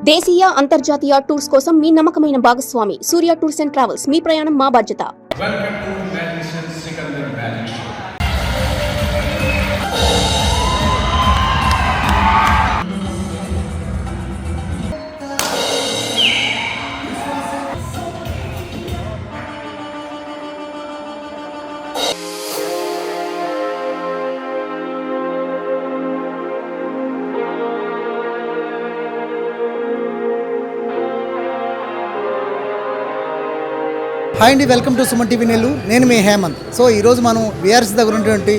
దేశీయ అంతర్జాతీయ టూర్స్ కోసం మీ నమ్మకమైన భాగస్వామి సూర్య టూర్స్ అండ్ ట్రావెల్స్. మీ ప్రయాణం మా బాధ్యత. Welcome to Magician Sikandar Magic Show. Hi అండి, welcome to Suman TV Nellore. నేను మీ హేమంత్. సో ఈరోజు మనం విఆర్సీ దగ్గర ఉన్నటువంటి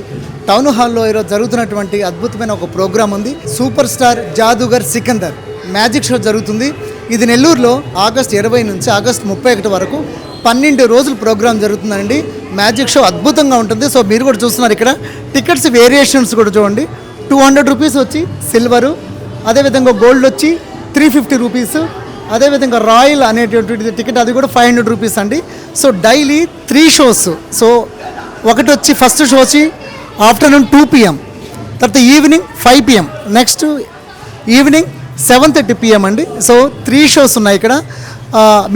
టౌన్ హాల్లో ఈరోజు జరుగుతున్నటువంటి అద్భుతమైన ఒక ప్రోగ్రామ్ ఉంది. Super star Jadugar Sikandar magic show జరుగుతుంది. ఇది నెల్లూరులో ఆగస్టు 20 నుంచి ఆగస్టు 31 వరకు 12 రోజులు ప్రోగ్రామ్ జరుగుతుందండి. మ్యాజిక్ షో అద్భుతంగా ఉంటుంది. సో మీరు కూడా చూస్తున్నారు ఇక్కడ టికెట్స్ వేరియేషన్స్ కూడా చూడండి. 200 రూపీస్ వచ్చి సిల్వరు, అదేవిధంగా గోల్డ్ వచ్చి 350 రూపీస్, అదేవిధంగా రాయల్ అనేటటువంటి టికెట్ అది కూడా 500 రూపీస్ అండి. So daily 3 shows. సో ఒకటి వచ్చి ఫస్ట్ షో వచ్చి ఆఫ్టర్నూన్ 2 PM, తర్వాత evening 5 PM, next evening 7:30 PM అండి. సో 3 షోస్ ఉన్నాయి ఇక్కడ.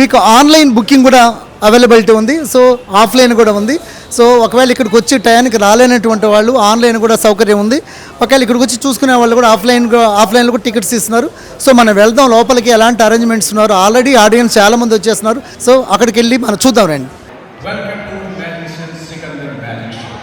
మీకు ఆన్లైన్ బుకింగ్ కూడా అవైలబిలిటీ ఉంది. సో ఆఫ్లైన్ కూడా ఉంది. సో ఒకవేళ ఇక్కడికి వచ్చి టైంకి రాలేనటువంటి వాళ్ళు ఆన్లైన్ కూడా సౌకర్యం ఉంది. ఒకవేళ ఇక్కడికి వచ్చి చూసుకునే వాళ్ళు కూడా ఆఫ్లైన్లో కూడా టికెట్స్ ఇస్తున్నారు. సో మనం వెళ్దాం లోపలికి, ఎలాంటి అరేంజ్మెంట్స్ ఉన్నారు. ఆల్రెడీ ఆడియన్స్ చాలామంది వచ్చేస్తున్నారు. సో అక్కడికి వెళ్ళి మనం చూద్దాం రండి. Welcome to Magician Sikandar Magic Show.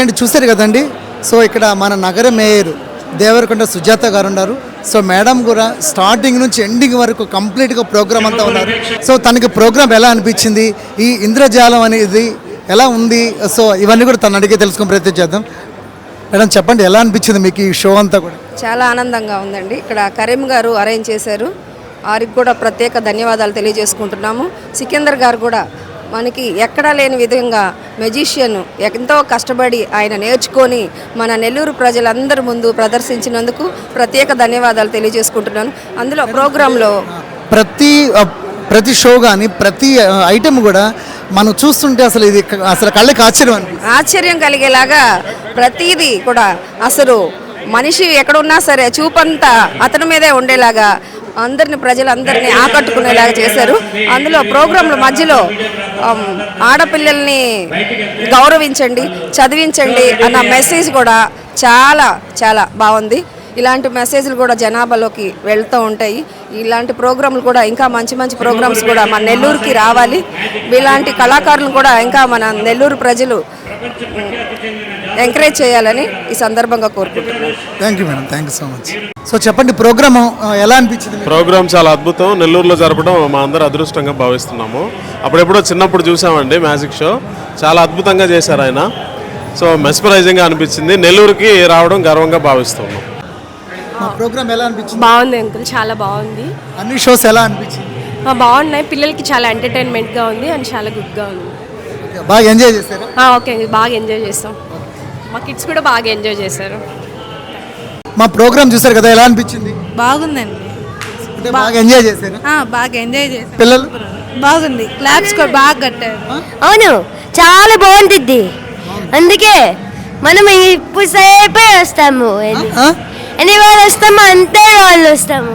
అండి, చూసారు కదండి. సో ఇక్కడ మన నగర మేయర్ దేవరకొండ సుజాత గారు ఉన్నారు. సో మేడం కూడా స్టార్టింగ్ నుంచి ఎండింగ్ వరకు కంప్లీట్గా ప్రోగ్రామ్ అంతా ఉన్నారు. సో తనకి ప్రోగ్రామ్ ఎలా అనిపించింది, ఈ ఇంద్రజాలం అనేది ఎలా ఉంది, సో ఇవన్నీ కూడా తను అడిగే తెలుసుకుని ప్రయత్నం చేద్దాం. మేడం చెప్పండి, ఎలా అనిపించింది మీకు ఈ షో అంతా కూడా? చాలా ఆనందంగా ఉందండి. ఇక్కడ కరీం గారు అరేంజ్ చేశారు, వారికి కూడా ప్రత్యేక ధన్యవాదాలు తెలియజేసుకుంటున్నాము. సికిందర్ గారు కూడా మనకి ఎక్కడా లేని విధంగా మెజిషియన్ ఎంతో కష్టపడి ఆయన నేర్చుకొని మన నెల్లూరు ప్రజలందరి ముందు ప్రదర్శించినందుకు ప్రత్యేక ధన్యవాదాలు తెలియజేసుకుంటున్నాను. అందులో ప్రోగ్రాంలో ప్రతి షో కానీ ప్రతి ఐటెం కూడా మనం చూస్తుంటే అసలు ఇది అసలు కళ్ళకి ఆశ్చర్యం అనిపిస్తుంది. ఆశ్చర్యం కలిగేలాగా ప్రతిదీ కూడా అసలు మనిషి ఎక్కడున్నా సరే చూపంతా అతని మీదే ఉండేలాగా ప్రజలందరినీ ఆకట్టుకునేలాగా చేశారు. అందులో ప్రోగ్రాంల మధ్యలో ఆడపిల్లల్ని గౌరవించండి, చదివించండి అన్న మెసేజ్ కూడా చాలా చాలా బాగుంది. ఇలాంటి మెసేజ్లు కూడా జనాభాలోకి వెళ్తూ ఉంటాయి. ఇలాంటి ప్రోగ్రాంలు కూడా ఇంకా మంచి మంచి ప్రోగ్రామ్స్ కూడా మన నెల్లూరుకి రావాలి. ఇలాంటి కళాకారులను కూడా ఇంకా మన నెల్లూరు ప్రజలు ఎంకరేజ్ చేయాలని ఈ సందర్భంగా కోరుకుంటున్నాను. Thank you madam, thank you so much. So చెప్పండి, ప్రోగ్రామ్ ఎలా అనిపించింది? ప్రోగ్రామ్ చాలా అద్భుతం. నెల్లూరులో జరపడం మా అందరూ అదృష్టంగా భావిస్తున్నాము. అప్పుడెప్పుడో చిన్నప్పుడు చూసామండి మ్యాజిక్ షో, చాలా అద్భుతంగా చేశారు ఆయన. సో మెస్పరైజింగ్గా అనిపించింది. నెల్లూరుకి రావడం గర్వంగా భావిస్తున్నాం. మా ప్రోగ్రామ్ ఎలా అనిపించింది? బాగుంది అంకుల్, చాలా బాగుంది. అన్ని షోస్ ఎలా అనిపించింది? బాగున్నాయి, పిల్లలకి చాలా ఎంటర్టైన్మెంట్గా ఉంది అండ్ చాలా గుడ్గా ఉంది. బాగా ఎంజాయ్ చేశారా? ఓకే, బాగా ఎంజాయ్ చేస్తాం. మా కిడ్స్ కూడా బాగా ఎంజాయ్ చేశారు. మా ప్రోగ్రామ్ చూసారు కదా, ఎలా అనిపించింది? బాగుందండి, అంటే బాగా ఎంజాయ్ చేశారా? బాగా ఎంజాయ్ చేశారు పిల్లలు? బాగుంది, క్లాప్స్ కూడా బాగా కట్టారు. అవును, చాలా బాగుంటుంది. అందుకే మనం ఇప్పుడు సేపే వస్తాము. ఎన్ని వాళ్ళు వస్తాము అంతే వాళ్ళు వస్తాము.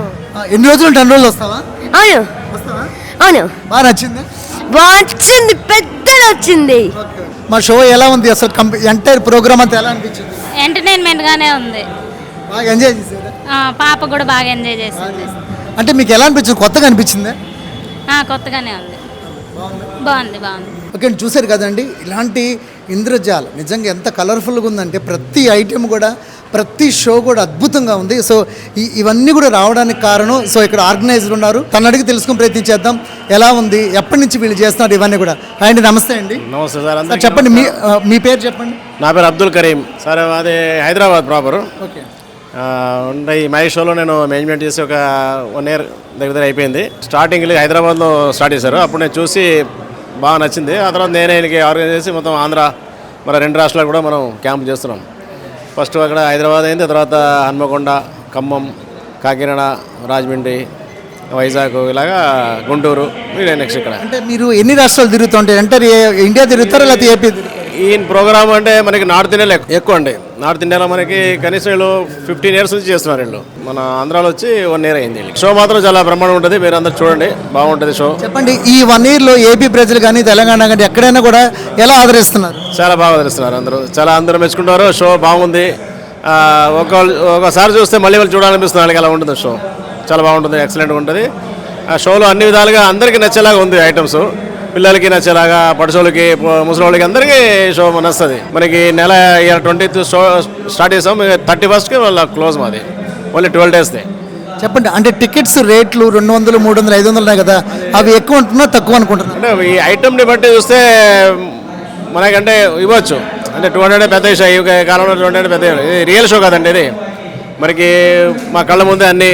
ఎన్ని రోజులు? 10 రోజులు వస్తావా? అవును వస్తావా? అవును, బాగా నచ్చింది? బాగుంది, పెద్దది వచ్చింది. మా షో ఎలా ఉంది అసలు? ఎంటైర్ ప్రోగ్రామ్ అంతా ఎలా అనిపించింది? ఎంటర్టైన్మెంట్ గానే ఉంది. బాగా ఎంజాయ్ చేశారా? పాప కూడా బాగా ఎంజాయ్ చేసింది. అంటే మీకు ఎలా అనిపించింది? కొత్తగా అనిపించిందా? కొత్తగానే ఉంది, బాగుంది. ఓకే అండి, చూశారు కదండి. ఇలాంటి ఇంద్రజాలం నిజంగా ఎంత కలర్ఫుల్గా ఉందంటే ప్రతి ఐటెం కూడా, ప్రతి షో కూడా అద్భుతంగా ఉంది. సో ఇవన్నీ కూడా రావడానికి కారణం, సో ఇక్కడ ఆర్గనైజర్ ఉన్నారు, తను అడిగి తెలుసుకుని ప్రయత్నించేద్దాం ఎలా ఉంది, ఎప్పటి నుంచి వీళ్ళు చేస్తున్నారు ఇవన్నీ కూడా. అండి నమస్తే అండి. నమస్తే సార్. సార్ చెప్పండి, మీ పేరు చెప్పండి. నా పేరు అబ్దుల్ కరీం సార్, అది హైదరాబాద్ ప్రాపర్. ఓకే. ఈ మ్యాజిక్ షోలో నేను మేనేజ్మెంట్ చేసి ఒక 1 year దగ్గర అయిపోయింది. స్టార్టింగ్లో హైదరాబాద్లో స్టార్ట్ చేశారు, అప్పుడు నేను చూసి బాగా నచ్చింది. ఆ తర్వాత నేనే ఆయనకి ఆర్గనైజ్ చేసి మొత్తం ఆంధ్ర మరి 2 రాష్ట్రాలు కూడా మనం క్యాంప్ చేస్తున్నాం. ఫస్ట్ అక్కడ హైదరాబాద్ అయింది, తర్వాత హన్మకొండ, ఖమ్మం, కాకినాడ, రాజమండ్రి, వైజాగ్, ఇలాగా గుంటూరు, నెక్స్ట్ ఇక్కడ. అంటే మీరు ఎన్ని రాష్ట్రాలు తిరుగుతుంటారు? అంటే ఇండియా తిరుగుతారా లేకపోతే ఏపీ? ఈ ప్రోగ్రామ్ అంటే మనకి నార్త్ ఇండియాలో ఎక్కువ అండి. నార్త్ ఇండియాలో మనకి కనీసం వీళ్ళు 15 years నుంచి చేస్తున్నారు. వీళ్ళు మన ఆంధ్రాలో వచ్చి 1 year అయింది. షో మాత్రం చాలా బ్రహ్మాండం ఉంటుంది, మీరు అందరూ చూడండి, బాగుంటుంది షో. చెప్పండి, ఈ 1 yearలో ఏపీ ప్రజలు కానీ తెలంగాణ కానీ ఎక్కడైనా కూడా ఎలా ఆదరిస్తున్నారు? చాలా బాగా ఆదరిస్తున్నారు, అందరూ మెచ్చుకుంటారు. షో బాగుంది. ఒకసారి చూస్తే మళ్ళీ వాళ్ళు చూడాలనిపిస్తుంది, వాళ్ళకి అలా ఉంటుంది షో. చాలా బాగుంటుంది, ఎక్సలెంట్గా ఉంటుంది. ఆ షోలో అన్ని విధాలుగా అందరికీ నచ్చేలాగా ఉంది ఐటమ్స్. పిల్లలకి నచ్చేలాగా, పడుచోళ్ళకి, ముసలి అందరికీ షో నచ్చుతుంది. మనకి నెల 20th షో స్టార్ట్ చేసాం, 31st వాళ్ళ క్లోజ్. మాది ఓన్లీ 12 days. చెప్పండి, అంటే టికెట్స్ రేట్లు 200, 300, 500 ఉన్నాయి కదా, అవి ఎక్కువ ఉంటున్నా తక్కువ అనుకుంటున్నా? అంటే ఈ ఐటమ్ని బట్టి చూస్తే మనకంటే ఇవ్వచ్చు. అంటే 200 పెద్ద షో, ఈ కాలంలో 200 పెద్ద. ఇది రియల్ షో కదండి, ఇది మనకి మా కళ్ళ ముందే అన్ని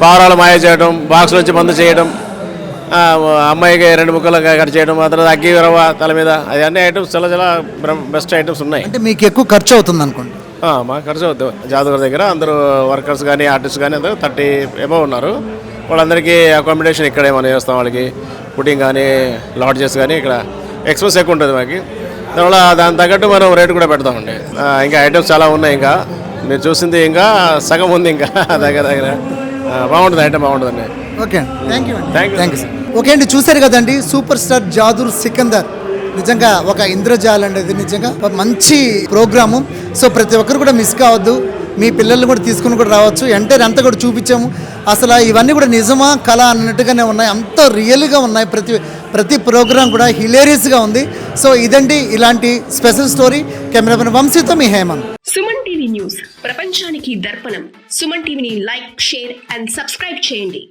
పావురాలు మాయ చేయడం, బాక్స్ నుంచి మందు చేయడం, అమ్మాయికి 2 ముక్కలు కట్ చేయడం, ఆ తర్వాత అగ్గి రవ్వ తల మీద, అది అన్ని ఐటమ్స్ చాలా చాలా బెస్ట్ ఐటమ్స్ ఉన్నాయి. అంటే మీకు ఎక్కువ ఖర్చు అవుతుంది అనుకోండి? మాకు ఖర్చు అవుతుంది. జాదుగారి దగ్గర అందరూ వర్కర్స్ కానీ ఆర్టిస్ట్ కానీ అందరూ 30 above ఉన్నారు. వాళ్ళందరికీ అకామిడేషన్ ఇక్కడే మనం చేస్తాం. వాళ్ళకి ఫుడింగ్ కానీ లాడ్జెస్ కానీ ఇక్కడ ఎక్స్పెన్స్ ఎక్కువ ఉంటుంది మాకు. దానివల్ల దాని తగ్గట్టు మనం రేటు కూడా పెడతామండి. ఇంకా ఐటమ్స్ చాలా ఉన్నాయి, ఇంకా మీరు చూసింది ఇంకా సగం ఉంది, ఇంకా దగ్గర బాగుంటుంది, ఐటమ్ బాగుంటుందండి. ఓకే అండి, థ్యాంక్ యూ అండి. Thank you sir. ఓకే అండి, చూశారు కదండి, సూపర్ స్టార్ జాదూర్ సికందర్ నిజంగా ఒక ఇంద్రజాలం అండి. ఇది నిజంగా ఒక మంచి ప్రోగ్రాము. సో ప్రతి ఒక్కరు కూడా మిస్ కావద్దు, మీ పిల్లల్ని కూడా తీసుకుని కూడా రావచ్చు. ఎంటైర్ అంతా కూడా చూపించాము. అసలు ఇవన్నీ కూడా నిజమా కళ అన్నట్టుగానే ఉన్నాయి, అంత రియల్గా ఉన్నాయి. ప్రతి ప్రోగ్రాం కూడా హిలేరియస్గా ఉంది. సో ఇదండి ఇలాంటి స్పెషల్ స్టోరీ. కెమెరామెన్ వంశీతో మీ హేమంత్. సుమన్ టీవీ న్యూస్ ప్రపంచానికి దర్పణం. సుమన్ టీవీని లైక్, షేర్ అండ్ సబ్స్క్రైబ్ చేయండి.